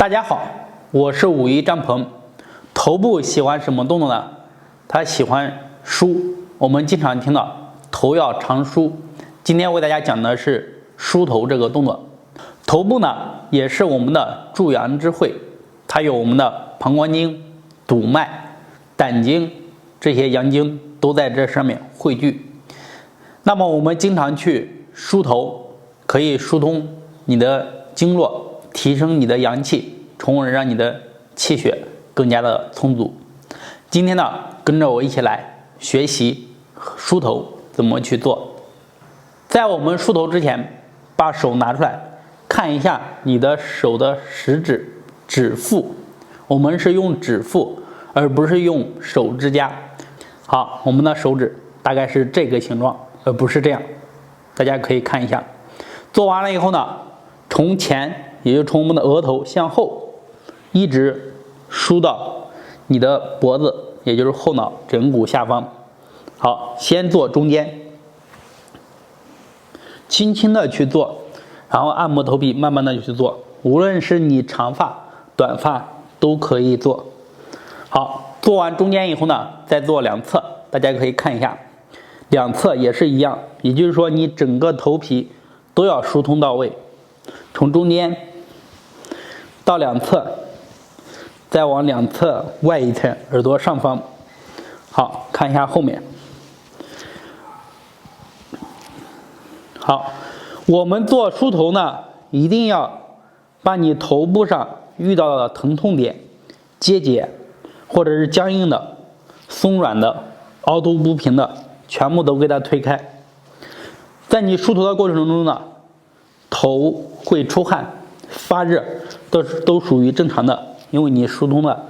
大家好，我是51张鹏。头部喜欢什么动作呢？他喜欢梳。我们经常听到头要常梳。今天为大家讲的是梳头这个动作。头部呢，也是我们的诸阳之会，它有我们的膀胱经、督脉、胆经，这些阳经都在这上面汇聚。那么我们经常去梳头，可以疏通你的经络，提升你的阳气，从而让你的气血更加的充足。今天呢，跟着我一起来学习梳头怎么去做。在我们梳头之前，把手拿出来看一下你的手的食指、指腹。我们是用指腹，而不是用手指甲。好，我们的手指大概是这个形状，而不是这样。大家可以看一下。做完了以后呢，从前，也就从我们的额头向后，一直梳到你的脖子，也就是后脑枕骨下方。好，先做中间，轻轻的去做，然后按摩头皮，慢慢的去做。无论是你长发、短发都可以做。好，做完中间以后呢，再做两侧，大家可以看一下，两侧也是一样，也就是说你整个头皮都要疏通到位，从中间到两侧，再往两侧外一层耳朵上方。好，看一下后面。好，我们做梳头呢，一定要把你头部上遇到的疼痛点、结节或者是僵硬的、松软的、凹凸不平的，全部都给它推开。在你梳头的过程中呢，头会出汗、发热，都属于正常的，因为你疏通的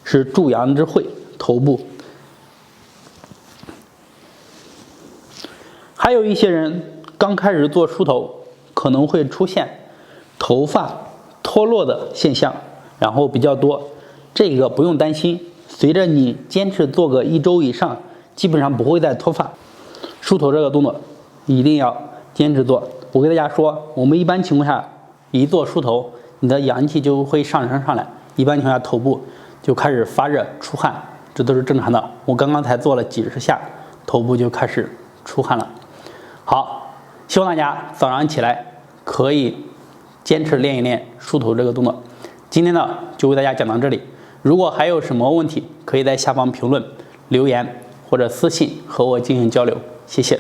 是诸阳之会，头部。还有一些人刚开始做梳头，可能会出现头发脱落的现象，然后比较多，这个不用担心，随着你坚持做个1周以上，基本上不会再脱发。梳头这个动作一定要坚持做。我跟大家说，我们一般情况下一做梳头，你的阳气就会上升上来，一般情况下头部就开始发热出汗，这都是正常的。我刚刚才做了几十下，头部就开始出汗了。好，希望大家早上起来可以坚持练一练梳头这个动作。今天呢，就为大家讲到这里。如果还有什么问题，可以在下方评论留言或者私信和我进行交流。谢谢。